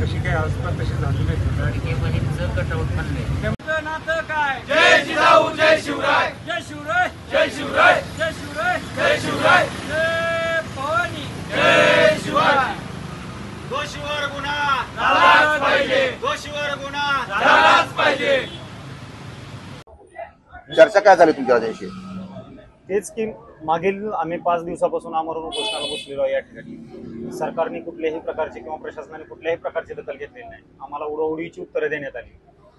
कशी काय आसपास तशी झाली नाही. लाडकेबहिणीचं कटआउट बनलंय. त्याचं नातं काय? जय जिजाऊ जय शिवराय. जय शिवराय. जय शिवराय. जय शिवराय. जय शिवराय. जय भवानी. जय शिवराय. दोषीवर गुन्हा झालाच पाहिजे. दोषीवर गुन्हा झालाच पाहिजे. चर्चा काय झाली तुमच्या राजांशी? तेच की मागील आम्ही 5 दिवसापासून आमरण उपोषणाला बसलेलो आहे. या ठिकाणी सरकारने कुठल्याही प्रकारचे किंवा प्रशासनाने कुठल्याही प्रकारची दखल घेतलेली नाही. आम्हाला उडवडीची उत्तरं देण्यात आली.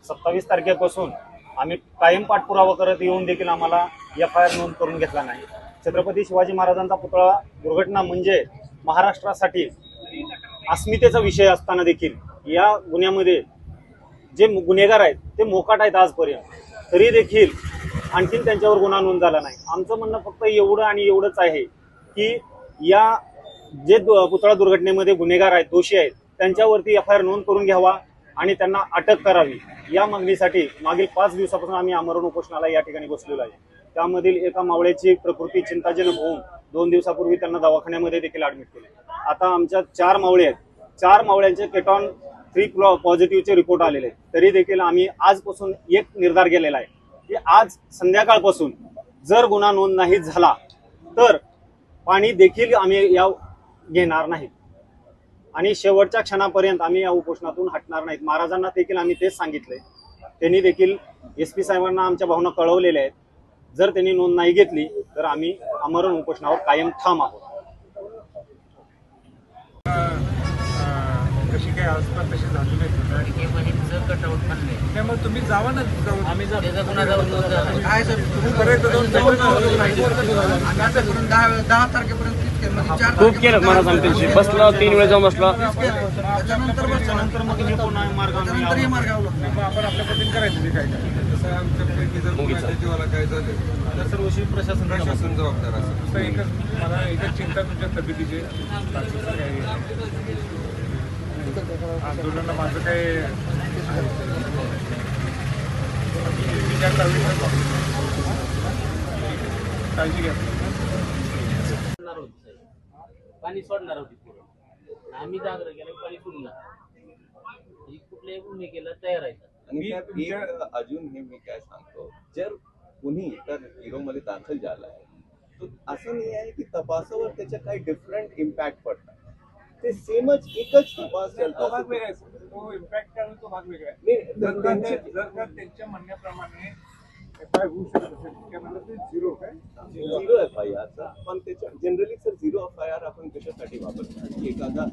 27 तारखेपासून आम्ही कायम पाठपुरावा करत येऊन देखील आम्हाला FIR नोंद करून घेतला नाही. छत्रपती शिवाजी महाराजांचा पुतळा दुर्घटना म्हणजे महाराष्ट्रासाठी अस्मितेचा विषय असताना देखील या गुन्ह्यामध्ये जे गुन्हेगार आहेत ते मोकाट आहेत आजपर्यंत, तरी देखील आणखीन त्यांच्यावर गुन्हा नोंद झाला नाही. आमचं म्हणणं फक्त एवढं आणि एवढंच आहे की या जे पुतळा दुर्घटनेमध्ये गुन्हेगार आहेत, दोषी आहेत, त्यांच्यावरती FIR नोंद करून घ्यावा आणि त्यांना अटक करावी. या मागणीसाठी मागील 5 दिवसापासून आम्ही आमरण उपोषणाला या ठिकाणी बसलेलो आहे. त्यामधील एका मावळ्याची प्रकृती चिंताजनक होऊन 2 दिवसापूर्वी त्यांना दवाखान्यामध्ये देखील ऍडमिट केले. आता आमच्या 4 मावळे आहेत. 4 मावळ्यांचे केटॉन 3 पॉझिटिव्हचे रिपोर्ट आलेले आहेत. तरी देखील आम्ही आजपासून एक निर्धार केलेला आहे की आज संध्याकाळपासून जर गुन्हा नोंद नाही झाला तर पाणी देखील आम्ही या घेणार नाहीत आणि शेवटच्या क्षणापर्यंत आम्ही या उपोषणातून हटणार नाहीत. महाराजांना देखील आम्ही तेच सांगितले. त्यांनी देखील SP साहेबांना आमच्या भावना कळवलेल्या आहेत. जर त्यांनी नोंद नाही घेतली तर आम्ही आमरण उपोषणावर कायम ठाम आहोत. कशी काय आसपास तशी झाली नाही. लाडकेबहिणीचं कटआउट बनलंय. त्यामुळे तुम्ही जावा ना जाऊन. आम्ही त्याचा गुन्हा जाऊन नोंद झाला. काय सर तुम्ही बरेच जाऊन दहा तारखेपर्यंत खूप केलं महाराज आमच्याशी बसला 3 वेळा जाऊन बसला. त्याच्यानंतर मग हे पुन्हा मार्ग हे मार्ग अवलंबला. मग आपण आपल्या पद्धतीने करायचं ते काय काय. तसं आमच्यापैकी जर कोणाच्या जीवाला काय झालं तर सर्वस्वी प्रशासन जबाबदार असेल. नुसतं एकच मला एकच चिंता तुमच्या तब्येतीची. बाकीचं काही आंदोलनाला माझं काही काळजी घ्या. पाणी सोडणार होती पूर्ण. आम्ही जागर केलं पाणी सोडणार. कुठल्याही गुन्हे केला तयार आहे. आणि त्यात एक अजून हे मी काय सांगतो, जर कुणी तर हिरोमध्ये दाखल झाला आहे तो असं नाही आहे की तपासावर त्याच्या काही डिफरंट इम्पॅक्ट पडतात. ते सेमच एकच तपास तो भाग वेगळा आहे. तो इम्पॅक्ट काय तो भाग वेगळा आहे. जर का त्यांच्या म्हणण्याप्रमाणे FIR होऊ शकत असेल काय म्हणलं ते झिरो FIR पण त्याच्या जनरली सर 0 FIR आपण कशासाठी वापरतो की एखादा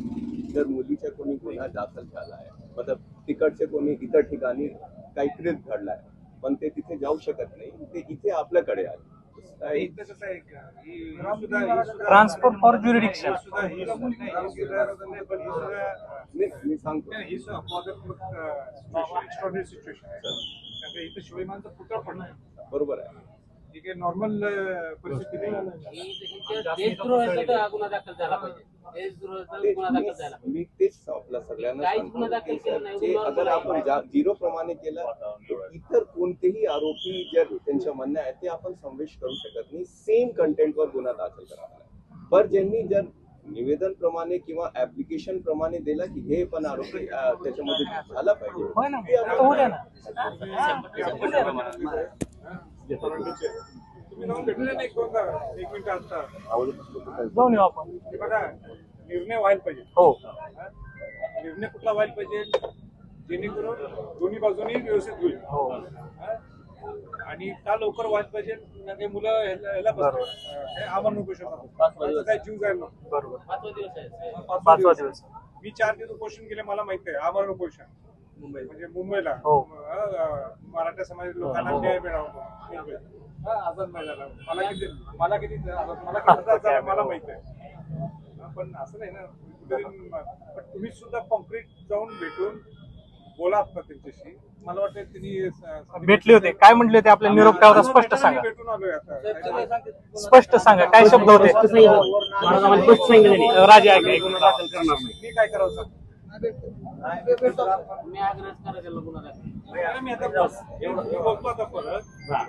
जर मुलीच्या कोणी गुन्हा दाखल झाला आहे, मतलब तिकडचे कोणी इतर ठिकाणी काही क्रित घडलाय पण ते तिथे जाऊ शकत नाही, ते इथे आपल्याकडे आले. ट्रान्सपोर्ट फॉर ज्युरिडिक्शन मी सांगतो इथं शिवमानचा पुतळा पडला. बरोबर आहे. ठीक आहे, नॉर्मल परिस्थिती गुन्हा दाखल झाला पाहिजे. मी तेच आपल्या सगळ्यांना सांगतो, अगर आपण 0 प्रमाणे केलं तर इतर कोणतेही आरोपी जर त्यांच्या म्हणणं आहे ते आपण संवेश करू शकत नाही. सेम कंटेंटवर गुन्हा दाखल करावा. पण ज्यांनी जर निवेदन प्रमाणे किंवा ऍप्लिकेशन प्रमाणे दिला की हे पण आरोपी त्याच्यामध्ये झाला पाहिजे. तुम्ही जाऊन भेटले नाही कोणता 1 मिनिट आता जाऊन येऊ आपण. हे बघा, निर्णय व्हायला पाहिजे. हो, निर्णय कुठला व्हायला पाहिजे जेणेकरून दोन्ही बाजूनी व्यवस्थित होईल. हो. आणि का लवकर व्हायला पाहिजे ना काही मुलं ह्याला बसतात आमरण उपोषण काय जीव जायला नको. बरोबर. 5वा दिवस. मी 4 दिवस उपोषण केले. मला माहिती आहे आमरण उपोषण म्हणजे मुंबईला मराठा समाजातील लोकांना न्याय मिळावा. आझाद मैदानाला मला किती त्रास झाला मला माहित आहे. पण असं नाही ना, पण तुम्ही सुद्धा कॉन्क्रीट जाऊन भेटून बोला आता त्यांच्याशी. मला वाटतं त्यांनी भेटले होते. काय म्हटले होते आपल्या निरोप काय होता स्पष्ट सांगा. भेटून आलोय आता. स्पष्ट सांगा काय शब्द होते. राजे ऐका. मी काय करावं सांग. मी आग्रह करायला गुन्हा दाखल. मी आता बोलतो आता परत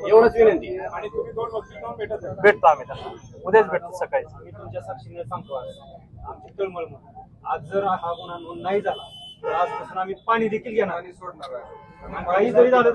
एवढंच विनंती. आणि तुम्ही 2 वकील जाऊन भेटत आहे. भेटतो आम्ही त्यांना. उद्याच भेटतो सकाळी. मी तुमच्या साक्षीने सांगतो आमची तळमळ. आज जर हा गुन्हा नोंद नाही झाला तर आजपासून आम्ही पाणी देखील घेणार पाणी सोडणार आहे काही जरी झालं